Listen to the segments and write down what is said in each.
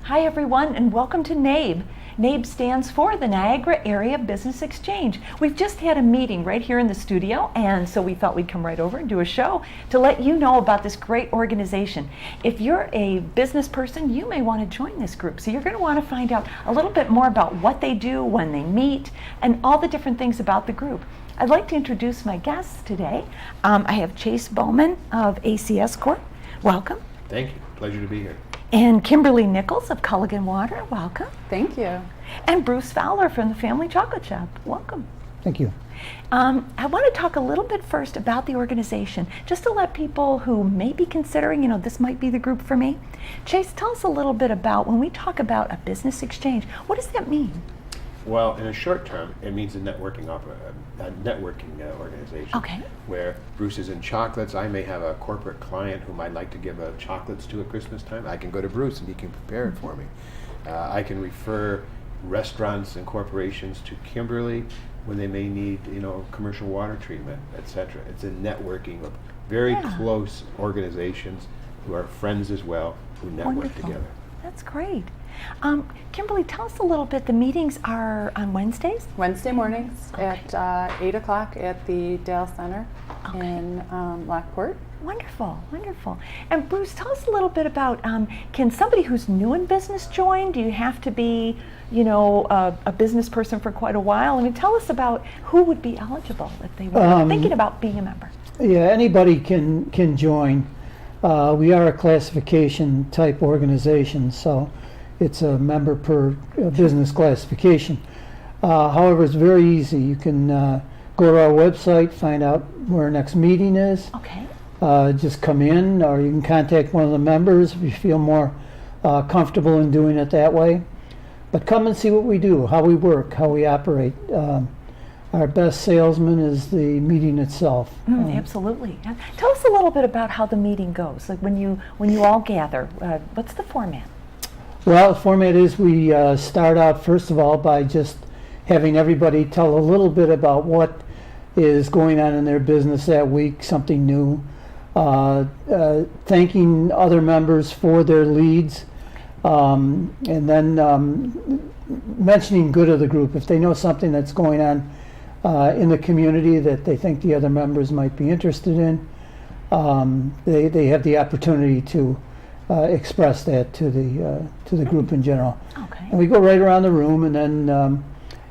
Hi everyone, and welcome to Nabe. Nabe stands for the Niagara Area Business Exchange. We've just had a meeting right here in the studio, and so we thought we'd come right over and do a show to let you know about this great organization. If you're a business person, you may want to join this group. So you're going to want to find out a little bit more about what they do, when they meet, and all the different things about the group. I'd like to introduce my guests today. I have Chase Bowman of ACS Corp. Welcome. Thank you. Pleasure to be here. And Kimberly Nichols of Culligan Water. Welcome. Thank you. And Bruce Fowler from the Family Chocolate Shop. Welcome. Thank you. I want to talk a little bit first about the organization, just to let people who may be considering, this might be the group for me. Chase, tell us a little bit about, when we talk about a business exchange, what does that mean? Well, in a short term, it means a networking organization. Okay. Where Bruce is in chocolates. I may have a corporate client whom I'd like to give chocolates to at Christmas time. I can go to Bruce and he can prepare it for me. I can refer restaurants and corporations to Kimberly when they may need, commercial water treatment, etc. It's a networking of very close organizations who are friends as well, who network Wonderful. together. That's great. Kimberly, tell us a little bit. The meetings are on Wednesdays? Wednesday mornings at 8 o'clock at the Dale Center in Lockport. Wonderful, wonderful. And Bruce, tell us a little bit about, can somebody who's new in business join? Do you have to be, a business person for quite a while? I mean, tell us about who would be eligible if they were thinking about being a member. Yeah, anybody can join. We are a classification type organization, so it's a member per business classification. However, it's very easy. You can go to our website, find out where our next meeting is. Okay. Just come in, or you can contact one of the members if you feel more comfortable in doing it that way. But come and see what we do, how we work, how we operate. Our best salesman is the meeting itself. Absolutely. Tell us a little bit about how the meeting goes. Like when you all gather, what's the format? Well, the format is we start out first of all by just having everybody tell a little bit about what is going on in their business that week, something new, thanking other members for their leads, and then mentioning good of the group. If they know something that's going on in the community that they think the other members might be interested in, they have the opportunity to express that to the group in general. Okay. And we go right around the room, and then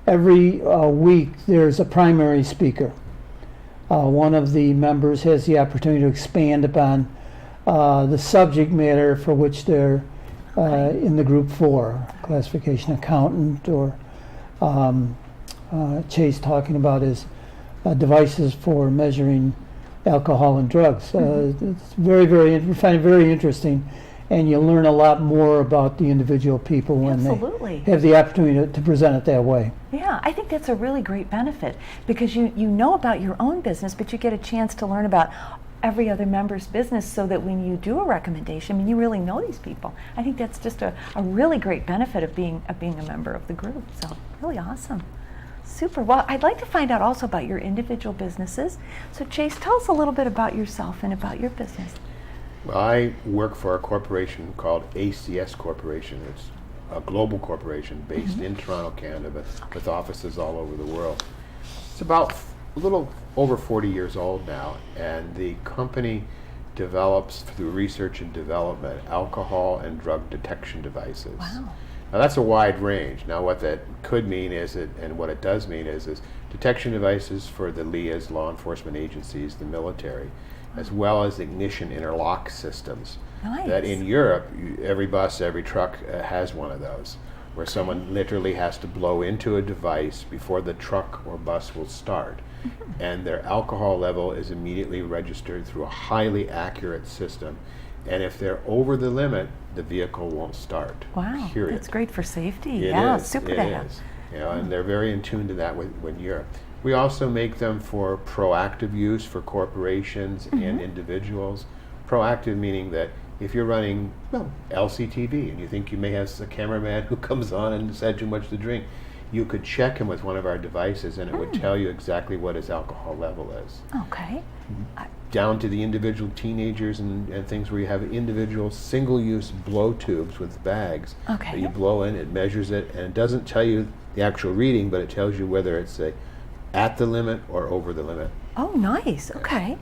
every week there's a primary speaker. One of the members has the opportunity to expand upon the subject matter for which they're in the group for, classification accountant, or Chase talking about his devices for measuring alcohol and drugs. It's we find it very interesting, and you learn a lot more about the individual people when Absolutely. they have the opportunity to present it that way. Yeah, I think that's a really great benefit because you know about your own business, but you get a chance to learn about every other member's business so that when you do a recommendation, you really know these people. I think that's just a really great benefit of being a member of the group. So really awesome. Super. Well, I'd like to find out also about your individual businesses. So Chase, tell us a little bit about yourself and about your business. Well, I work for a corporation called ACS Corporation. It's a global corporation based in Toronto, Canada, but with offices all over the world. It's about a little over 40 years old now, and the company develops through research and development alcohol and drug detection devices. Wow. Now that's a wide range. Now what that could mean is, and what it does mean is detection devices for the LEAs, law enforcement agencies, the military, as well as ignition interlock systems. Nice. That in Europe, every bus, every truck has one of those. where someone literally has to blow into a device before the truck or bus will start. And their alcohol level is immediately registered through a highly accurate system. And if they're over the limit, the vehicle won't start. Wow, period. that's great for safety. It Yeah, is, super it to have. is. You know, and they're very in tune to that when you're. We also make them for proactive use for corporations and individuals. Proactive meaning that if you're running LCTV and you think you may have a cameraman who comes on and has had too much to drink, you could check him with one of our devices and it would tell you exactly what his alcohol level is. Okay. Down to the individual teenagers and things where you have individual single-use blow tubes with bags Okay. that you blow in, it measures it, and it doesn't tell you the actual reading, but it tells you whether it's at the limit or over the limit. Oh, nice. Okay.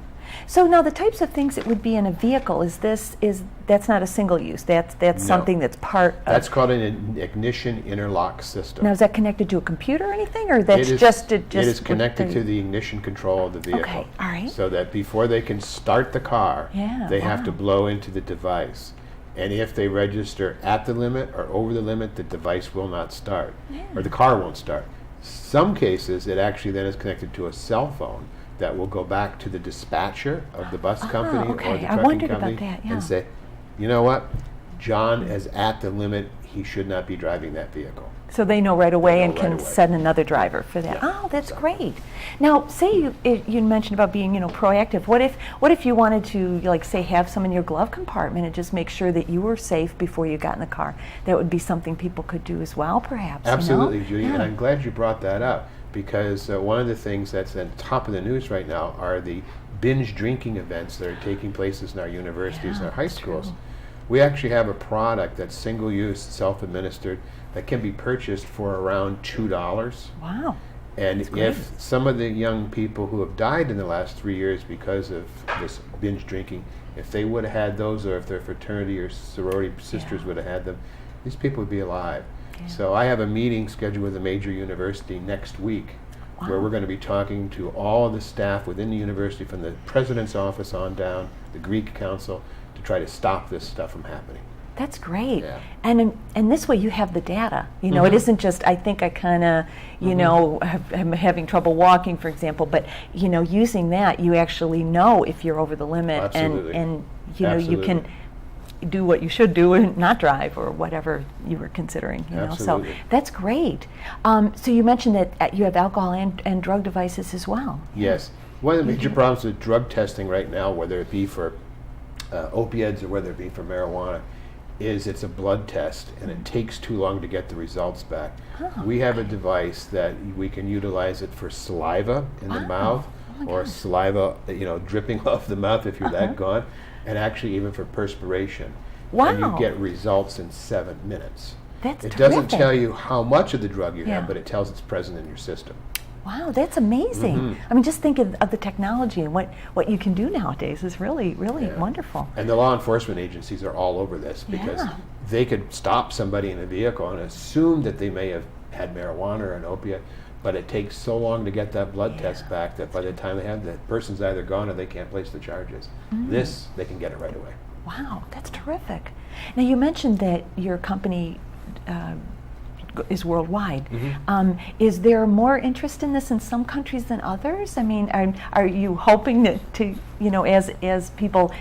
So now the types of things that would be in a vehicle, that's not a single use. That's No. something that's part of. That's called an ignition interlock system. Now is that connected to a computer or anything, or that's It is- just It is connected to the ignition control of the vehicle. Okay, all right. So that before they can start the car, Yeah, they have to wow. blow into the device. And if they register at the limit or over the limit, the device will not start, or the car won't start. Some cases, it actually then is connected to a cell phone that will go back to the dispatcher of the bus company or okay. the I trucking wondered about company that, yeah. and say, you know what, John is at the limit, he should not be driving that vehicle. So they know right away They know and can right away. send another driver for that. Yeah. Oh, that's great. Now, say you mentioned about being, proactive. What if you wanted to, like, say, have some in your glove compartment and just make sure that you were safe before you got in the car? That would be something people could do as well, perhaps. Absolutely, Judy, Yeah. and I'm glad you brought that up because one of the things that's at the top of the news right now are the binge drinking events that are taking place in our universities and our high that's schools. true. We actually have a product that's single-use, self-administered, that can be purchased for around $2. Wow. And That's great. if some of the young people who have died in the last 3 years because of this binge drinking, if they would have had those, or if their fraternity or sorority sisters Yeah. would have had them, these people would be alive. Yeah. So I have a meeting scheduled with a major university next week where Wow. we're going to be talking to all the staff within the university, from the president's office on down, the Greek council, to try to stop this stuff from happening. That's great. Yeah. And this way you have the data. It isn't just, I think I kind of, I'm having trouble walking, for example, but, using that, you actually know if you're over the limit. Absolutely. And you Absolutely. can do what you should do and not drive or whatever you were considering. So Absolutely. that's great. So you mentioned that you have alcohol and drug devices as well. Yes. One of the major problems with drug testing right now, whether it be for opiates or whether it be for marijuana, is it's a blood test and it takes too long to get the results back. Oh, We have a device that we can utilize it for saliva in the Wow. mouth, Oh my or gosh. saliva, dripping off the mouth if you're Uh-huh. that gone, and actually even for perspiration. And you Wow. get results in 7 minutes. That's It doesn't terrific. tell you how much of the drug you Yeah. have, but it tells it's present in your system. Wow, that's amazing. Mhm. I mean, just think of the technology and what you can do nowadays is really, really Yeah. wonderful. And the law enforcement agencies are all over this because Yeah. they could stop somebody in a vehicle and assume that they may have had marijuana or an opiate, but it takes so long to get that blood test back that by the time they have, the person's either gone or they can't place the charges. This, they can get it right away. Wow, that's terrific. Now, you mentioned that your company is worldwide. Is there more interest in this in some countries than others? I mean, are you hoping that as people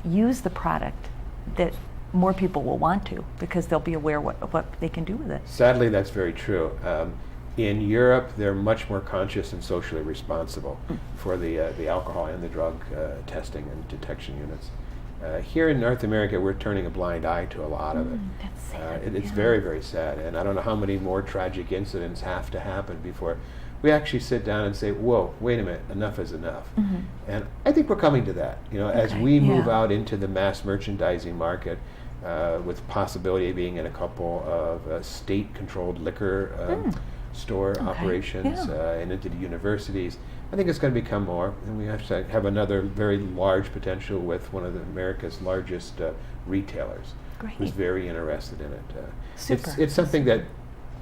use the product, that more people will want to, because they'll be aware what they can do with it? Sadly, that's very true. In Europe, they're much more conscious and socially responsible for the alcohol and the drug testing and detection units. Here in North America, we're turning a blind eye to a lot of it. That's sad. It's yeah. very, very sad, and I don't know how many more tragic incidents have to happen before we actually sit down and say, whoa, wait a minute, enough is enough. And I think we're coming to that. As Okay, we move yeah. out into the mass merchandising market, with possibility of being in a couple of state-controlled liquor store Okay, operations yeah. and into the universities, I think it's going to become more, and we have to have another very large potential with one of America's largest retailers, who's Great. very interested in it. Super. It's something that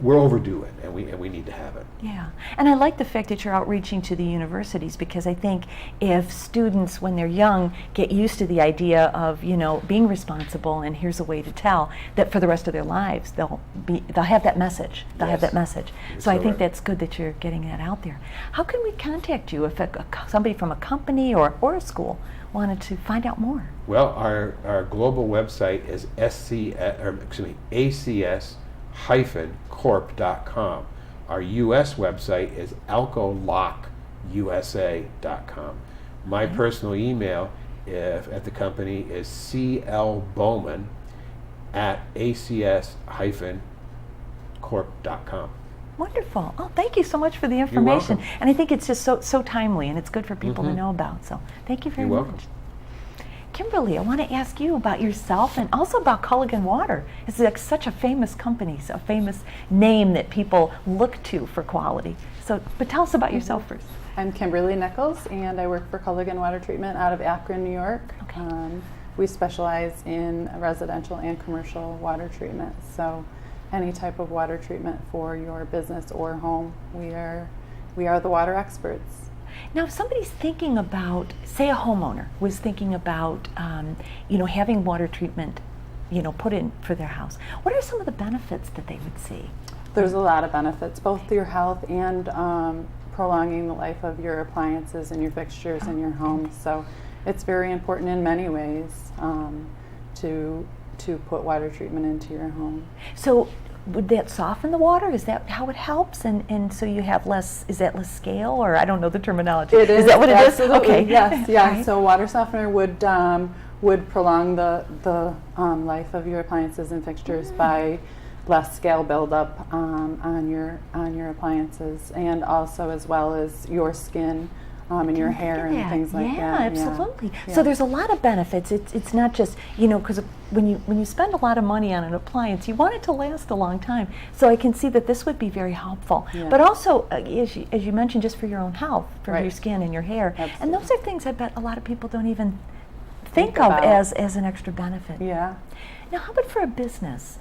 we're overdue it, and we need to have it. Yeah, and I like the fact that you're outreaching to the universities, because I think if students, when they're young, get used to the idea of, you know, being responsible and here's a way to tell, that for the rest of their lives they'll have that message. They'll have Yes. that message. You're So I so think right. that's good that you're getting that out there. How can we contact you if somebody from a company or a school wanted to find out more? Well, our global website is acs-corp.com. Our U.S. website is alcolockusa.com. My personal email at the company is clbowman@acs-corp.com. Wonderful. Oh, thank you so much for the information. welcome. And I think it's just so timely, and it's good for people to Mhm. know about. So thank you very You're welcome. much. Kimberly, I want to ask you about yourself and also about Culligan Water. It's like such a famous company, so a famous name that people look to for quality. So, but tell us about yourself first. I'm Kimberly Nichols, and I work for Culligan Water Treatment out of Akron, New York. Okay. We specialize in residential and commercial water treatment. So any type of water treatment for your business or home, we are the water experts. Now, if somebody's thinking about, say, a homeowner was thinking about, having water treatment, put in for their house, what are some of the benefits that they would see? There's a lot of benefits, both to your health and prolonging the life of your appliances and your fixtures in your home. So it's very important in many ways to put water treatment into your home. So would that soften the water? Is that how it helps? And so you have less, is that less scale, or I don't know the terminology. It is. Is that what it is? Absolutely. Okay. Yes, yeah. Right. So water softener would prolong the life of your appliances and fixtures by less scale buildup on your appliances, and also as well as your skin and your hair and things like yeah, that. Absolutely. Yeah. So there's a lot of benefits. It's not just, because when you spend a lot of money on an appliance, you want it to last a long time. So I can see that this would be very helpful. Yeah. But also, as you mentioned, just for your own health, for Right. your skin and your hair. And Absolutely. those are things I bet a lot of people don't even think of about. as an extra benefit. Yeah. Now, how about for a business?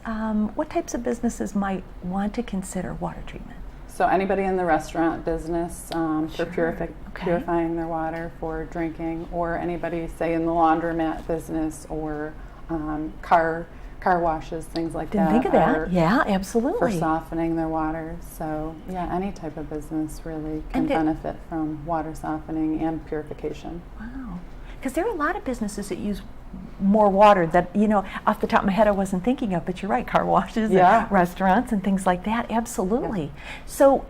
What types of businesses might want to consider water treatment? So anybody in the restaurant business Sure. for Okay. purifying their water for drinking, or anybody, say, in the laundromat business, or car washes, things like Didn't that. think of that. are Yeah, For absolutely. softening their water. So yeah, any type of business really can And it- benefit from water softening and purification. Wow. Because there are a lot of businesses that use more water that, off the top of my head I wasn't thinking of, but you're right, car washes Yeah. and restaurants and things like that, absolutely. So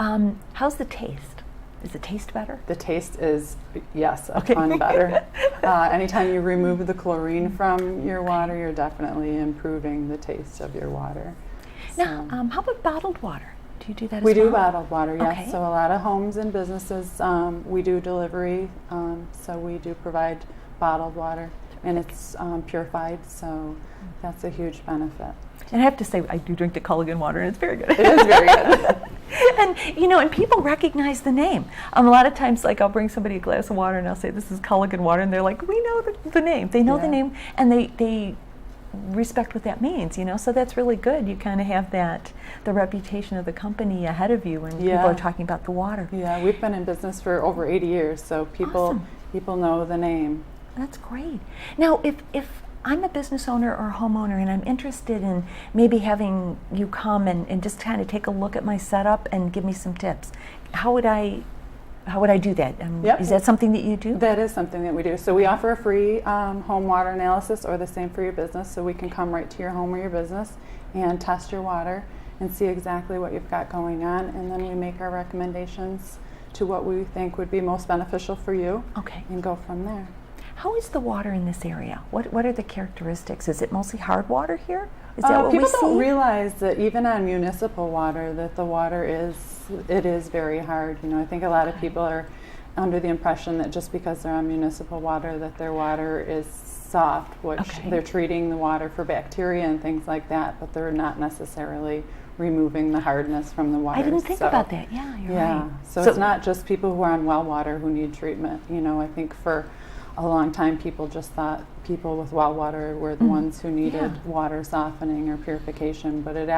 how's the taste? Does it taste better? The taste is, yes, a Okay. ton better. Anytime you remove the chlorine from your water, you're definitely improving the taste of your water. Now, So- how about bottled water? Do you do that as We well? do bottled water, yes. Okay. So a lot of homes and businesses, we do delivery, so we do provide bottled water, and it's purified, so that's a huge benefit. And I have to say, I do drink the Culligan water, and it's very good. It is very good. and people recognize the name. A lot of times, like, I'll bring somebody a glass of water, and I'll say, this is Culligan water, and they're like, we know the name. They know the Yeah. name, and they respect what that means, so that's really good. You kind of have the reputation of the company ahead of you when people Yeah. are talking about the water. Yeah, we've been in business for over 80 years, so Awesome. people know the name. That's great. Now, if I'm a business owner or a homeowner and I'm interested in maybe having you come and just kind of take a look at my setup and give me some tips, how would I do that? Yep. Is that something that you do? That is something that we do. So we offer a free home water analysis, or the same for your business, so we can come right to your home or your business and test your water and see exactly what you've got going on, and then we make our recommendations to what we think would be most beneficial for you, Okay. and go from there. How is the water in this area? What are the characteristics? Is it mostly hard water here? Is that what we People see? don't realize that even on municipal water, that the water is very hard. I think a lot of people are under the impression that just because they're on municipal water, that their water is soft, which Okay. they're treating the water for bacteria and things like that, but they're not necessarily removing the hardness from the water. I didn't think So- about that. Yeah, you're Yeah, right. so it's not just people who are on well water who need treatment. I think for a long time people just thought people with well water were the ones who needed water softening or purification, but it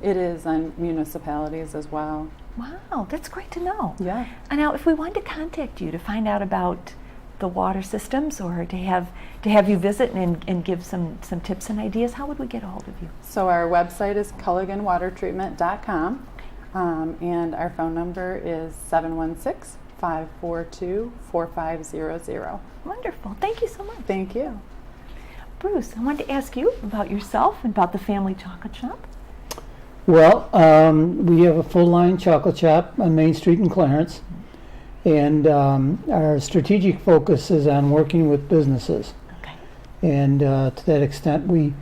is on municipalities as well. Wow, that's great to know. Yeah. And now, if we wanted to contact you to find out about the water systems, or to have you visit and give some tips and ideas, how would we get a hold of you? So our website is culliganwatertreatment.com, and our phone number is 716-542-4500. Wonderful. Thank you so much. Thank you. Bruce, I wanted to ask you about yourself and about the family chocolate shop. Well, we have a full-line chocolate shop on Main Street in Clarence, and our strategic focus is on working with businesses. Okay. And to that extent, we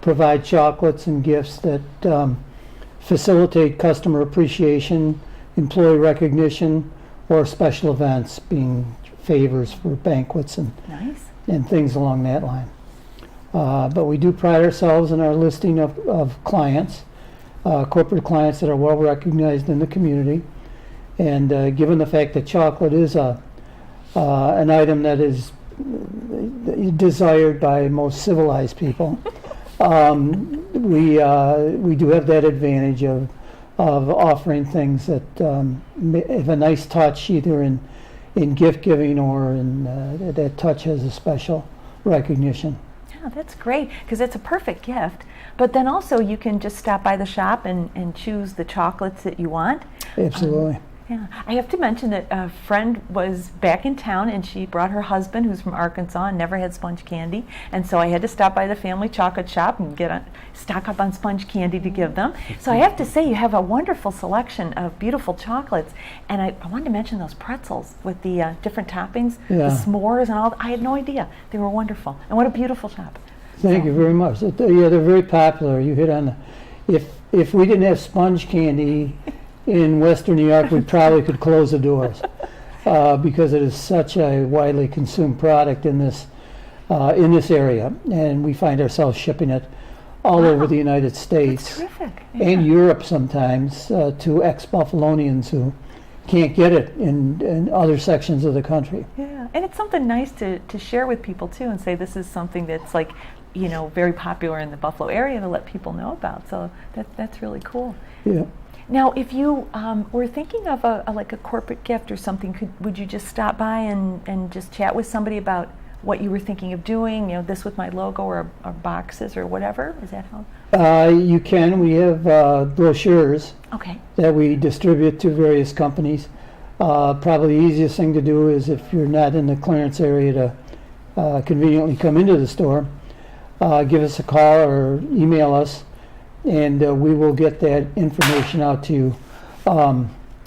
provide chocolates and gifts that facilitate customer appreciation, employee recognition, or special events, being favors for banquets and Nice. things along that line. But we do pride ourselves in our listing of clients, corporate clients that are well recognized in the community. And given the fact that chocolate is an item that is desired by most civilized people, we do have that advantage of offering things that have a nice touch, either in gift giving or that touch has a special recognition. Yeah, that's great, because it's a perfect gift. But then also you can just stop by the shop and choose the chocolates that you want. Absolutely. Yeah, I have to mention that a friend was back in town, and she brought her husband, who's from Arkansas and never had sponge candy, and so I had to stop by the family chocolate shop and stock up on sponge candy to give them. So I have to say, you have a wonderful selection of beautiful chocolates, and I wanted to mention those pretzels with the different toppings, Yeah. the s'mores and all. I had no idea. They were wonderful, and what a beautiful shop. Thank you very much. Yeah, they're very popular. You hit on if we didn't have sponge candy in Western New York, we probably could close the doors because it is such a widely consumed product in this area, and we find ourselves shipping it all over the United States That's terrific. and Europe sometimes to ex-Buffalonians who can't get it in other sections of the country. Yeah, and it's something nice to share with people too, and say this is something that's like, very popular in the Buffalo area to let people know about. So that's really cool. Yeah. Now, if you were thinking of a corporate gift or something, would you just stop by and just chat with somebody about what you were thinking of doing? This with my logo or boxes or whatever. Is that how? You can. We have brochures Okay. that we distribute to various companies. Probably the easiest thing to do is, if you're not in the Clarence area, to conveniently come into the store, give us a call or email us, and we will get that information out to you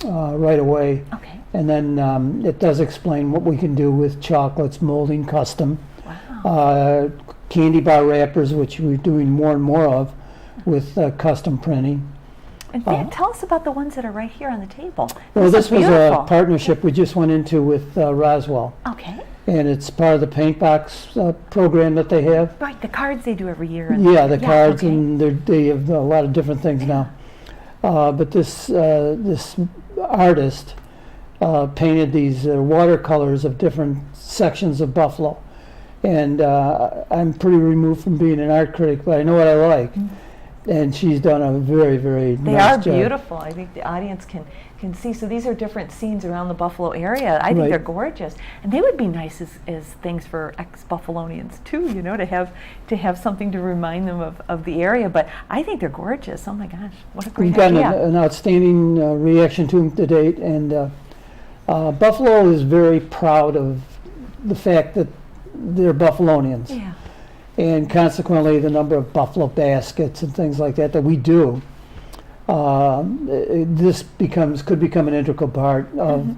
right away. Okay. And then it does explain what we can do with chocolates, molding custom, Wow. candy bar wrappers, which we're doing more and more of with custom printing. In fact, tell us about the ones that are right here on the table. Well, These this are was a beautiful. partnership we just went into with Roswell, Okay. and it's part of the paint box program that they have. Right, the cards they do every year. Yeah, the cards, okay. and they have a lot of different things now. But this artist painted these watercolors of different sections of Buffalo. And I'm pretty removed from being an art critic, but I know what I like. And she's done a very, very They nice are job. beautiful. I think the audience can see. So these are different scenes around the Buffalo area. I think Right. they're gorgeous, and they would be nice as things for ex-Buffalonians too. To have something to remind them of the area. But I think they're gorgeous. Oh my gosh, what a great We've gotten idea! an outstanding reaction to them to date, and Buffalo is very proud of the fact that they're Buffalonians. Yeah. And consequently, the number of Buffalo baskets and things like that we do, this could become an integral part of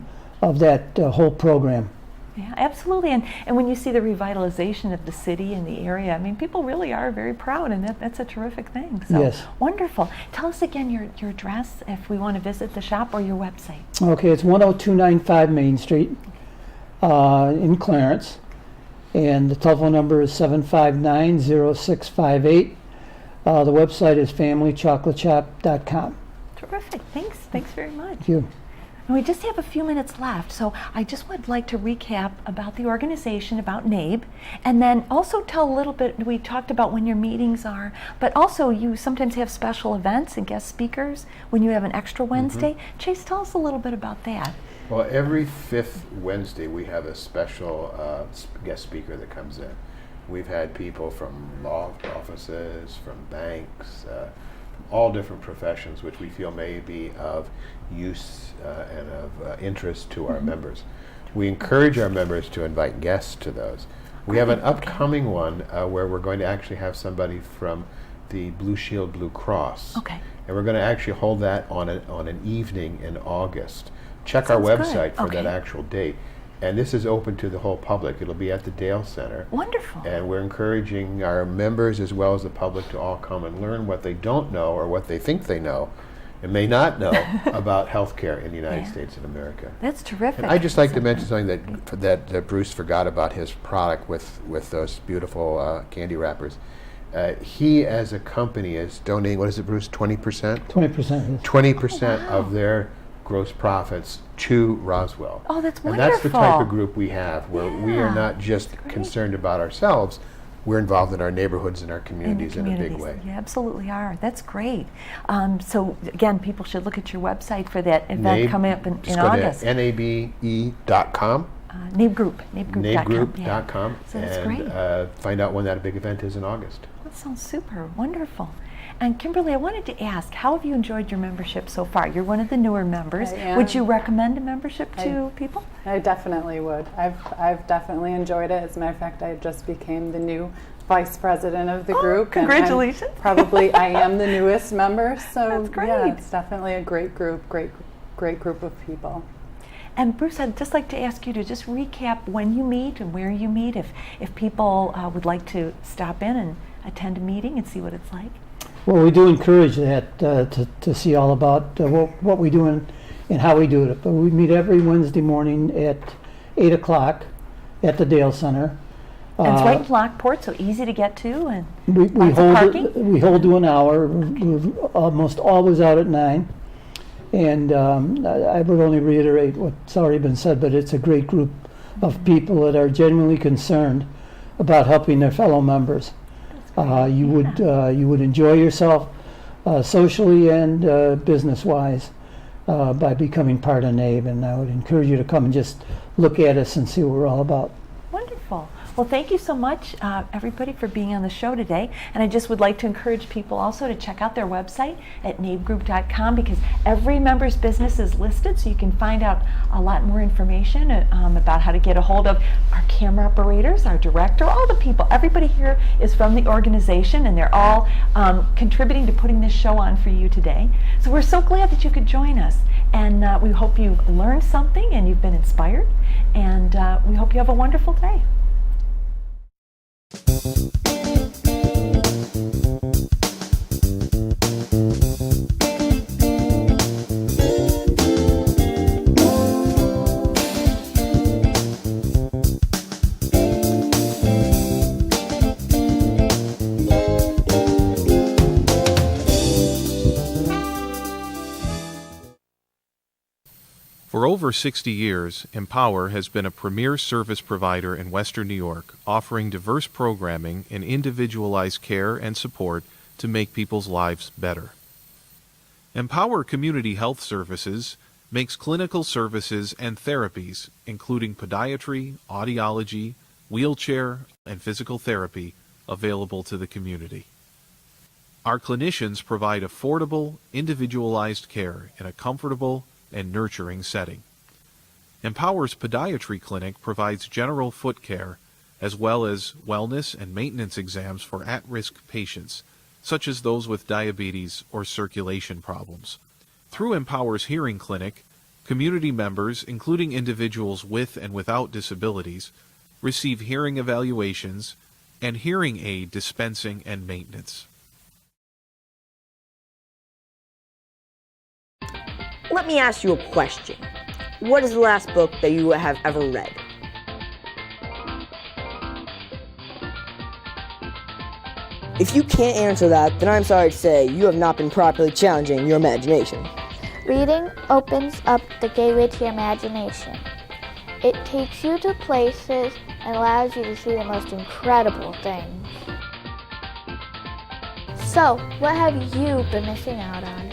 that whole program. Yeah, absolutely. And when you see the revitalization of the city and the area, I mean, people really are very proud, and that's a terrific thing. So Yes. wonderful. Tell us again your address if we want to visit the shop, or your website. Okay, it's 10295 Main Street in Clarence, and the telephone number is 759-0658. The website is familychocolateshop.com. Terrific. Thanks very much. Thank you. And we just have a few minutes left, so I just would like to recap about the organization, about Nabe, and then also tell a little bit, we talked about when your meetings are, but also you sometimes have special events and guest speakers when you have an extra Wednesday. Chase, tell us a little bit about that. Well, every fifth Wednesday we have a special guest speaker that comes in. We've had people from law offices, from banks, from all different professions which we feel may be of use and of interest to our members. We encourage our members to invite guests to those. We have an upcoming one where we're going to actually have somebody from the Blue Shield Blue Cross. Okay. And we're going to actually hold that on an evening in August. Check our Sounds website good. for Okay. that actual date. And this is open to the whole public. It'll be at the Dale Center. Wonderful. And we're encouraging our members as well as the public to all come and learn what they don't know or what they think they know and may not know about healthcare in the United States of America. That's terrific. And I'd just like to mention something that Bruce forgot about his product with those beautiful candy wrappers. He, as a company, is donating, what is it, Bruce, 20%? 20%. 20% of their gross profits to Roswell. Oh, that's And wonderful. that's the type of group we have, where we are Yeah, not just concerned about ourselves, we're involved in our neighborhoods and our communities in a big way. You absolutely are. That's great. So again, people should look at your website for that event coming up in Just August. go to nabe.com, Nabe Group, nabegroup.com. nabegroup.com, So that's great. and find out when that big event is in August. That sounds super wonderful. And Kimberly, I wanted to ask, how have you enjoyed your membership so far? You're one of the newer members. I am. Would you recommend a membership to people? I definitely would. I've definitely enjoyed it. As a matter of fact, I just became the new vice president of the group. and I'm congratulations. I am the newest member, so That's great. yeah, it's definitely a great group, great group of people. And Bruce, I'd just like to ask you to just recap when you meet and where you meet, if people would like to stop in and attend a meeting and see what it's like. Well, we do encourage that to see all about what we do and how we do it. But we meet every Wednesday morning at 8 o'clock at the Dale Center. And it's right in Lockport, so easy to get to, and We lots of hold parking. we hold to an hour. We're almost always out at 9. And I would only reiterate what's already been said, but it's a great group of people that are genuinely concerned about helping their fellow members. You would enjoy yourself socially and business-wise by becoming part of Nabe, and I would encourage you to come and just look at us and see what we're all about. Wonderful. Well, thank you so much, everybody, for being on the show today. And I just would like to encourage people also to check out their website at nabegroup.com, because every member's business is listed, so you can find out a lot more information about how to get a hold of our camera operators, our director, all the people. Everybody here is from the organization, and they're all contributing to putting this show on for you today. So we're so glad that you could join us. And we hope you've learned something and you've been inspired. And we hope you have a wonderful day. For over 60 years, Empower has been a premier service provider in Western New York, offering diverse programming and individualized care and support to make people's lives better. Empower Community Health Services makes clinical services and therapies, including podiatry, audiology, wheelchair, and physical therapy, available to the community. Our clinicians provide affordable, individualized care in a comfortable and nurturing setting. Empower's Podiatry Clinic provides general foot care as well as wellness and maintenance exams for at-risk patients, such as those with diabetes or circulation problems. Through Empower's Hearing Clinic, community members, including individuals with and without disabilities, receive hearing evaluations and hearing aid dispensing and maintenance. Let me ask you a question. What is the last book that you have ever read? If you can't answer that, then I'm sorry to say you have not been properly challenging your imagination. Reading opens up the gateway to your imagination. It takes you to places and allows you to see the most incredible things. So, what have you been missing out on?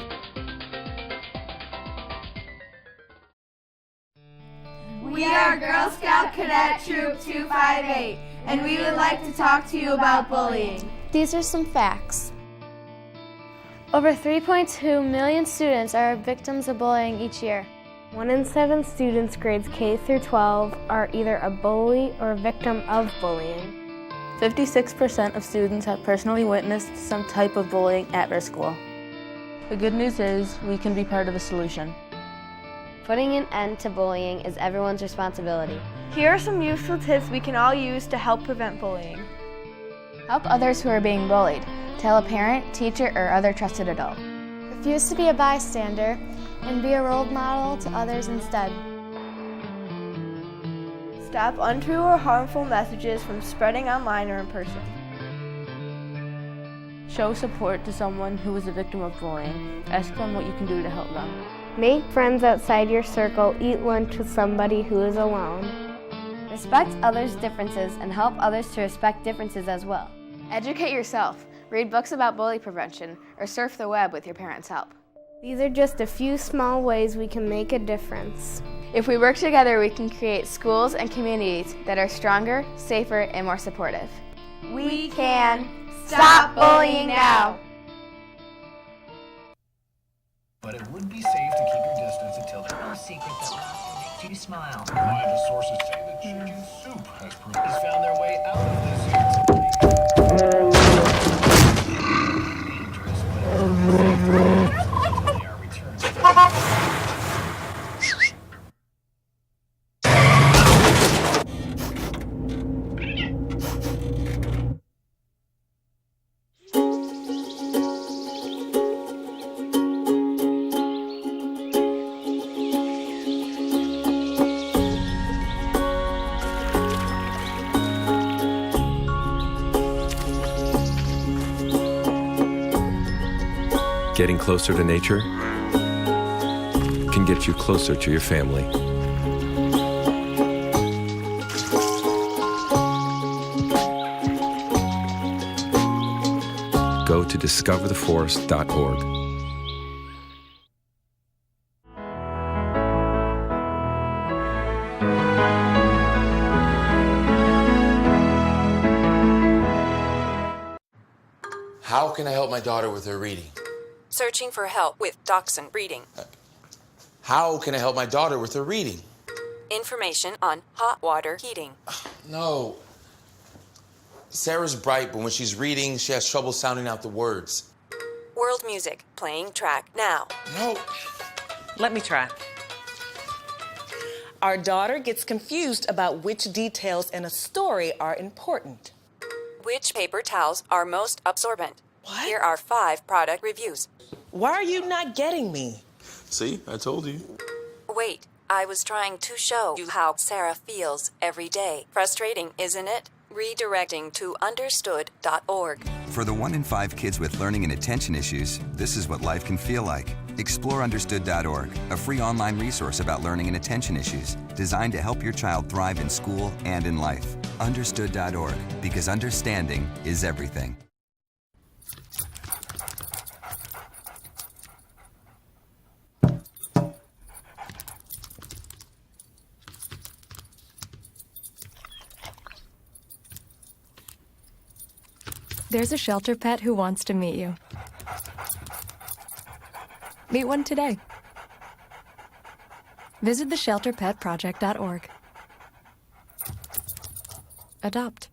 We are Girl Scout Cadet Troop 258, and we would like to talk to you about bullying. These are some facts. Over 3.2 million students are victims of bullying each year. 1 in 7 students grades K through 12 are either a bully or a victim of bullying. 56% of students have personally witnessed some type of bullying at their school. The good news is we can be part of the solution. Putting an end to bullying is everyone's responsibility. Here are some useful tips we can all use to help prevent bullying. Help others who are being bullied. Tell a parent, teacher, or other trusted adult. Refuse to be a bystander and be a role model to others instead. Stop untrue or harmful messages from spreading online or in person. Show support to someone who is a victim of bullying. Ask them what you can do to help them. Make friends outside your circle. Eat lunch with somebody who is alone. Respect others' differences and help others to respect differences as well. Educate yourself. Read books about bully prevention or surf the web with your parents' help. These are just a few small ways we can make a difference. If we work together, we can create schools and communities that are stronger, safer, and more supportive. We can stop bullying now. But it would be safe to keep your distance until there are secret that makes you smile. Reliable sources say that chicken soup has found their way out of this dangerous, but they are returned. Getting closer to nature can get you closer to your family. Go to discovertheforest.org. How can I help my daughter with her reading? Searching for help with Dachshund Reading. How can I help my daughter with her reading? Information on hot water heating. No. Sarah's bright, but when she's reading, she has trouble sounding out the words. World music, playing track now. No. Let me try. Our daughter gets confused about which details in a story are important. Which paper towels are most absorbent? What? Here are 5 product reviews. Why are you not getting me? See, I told you. Wait, I was trying to show you how Sarah feels every day. Frustrating, isn't it? Redirecting to understood.org. For the 1 in 5 kids with learning and attention issues, this is what life can feel like. Explore understood.org, a free online resource about learning and attention issues, designed to help your child thrive in school and in life. Understood.org, because understanding is everything. There's a shelter pet who wants to meet you. Meet one today. Visit theshelterpetproject.org. Adopt.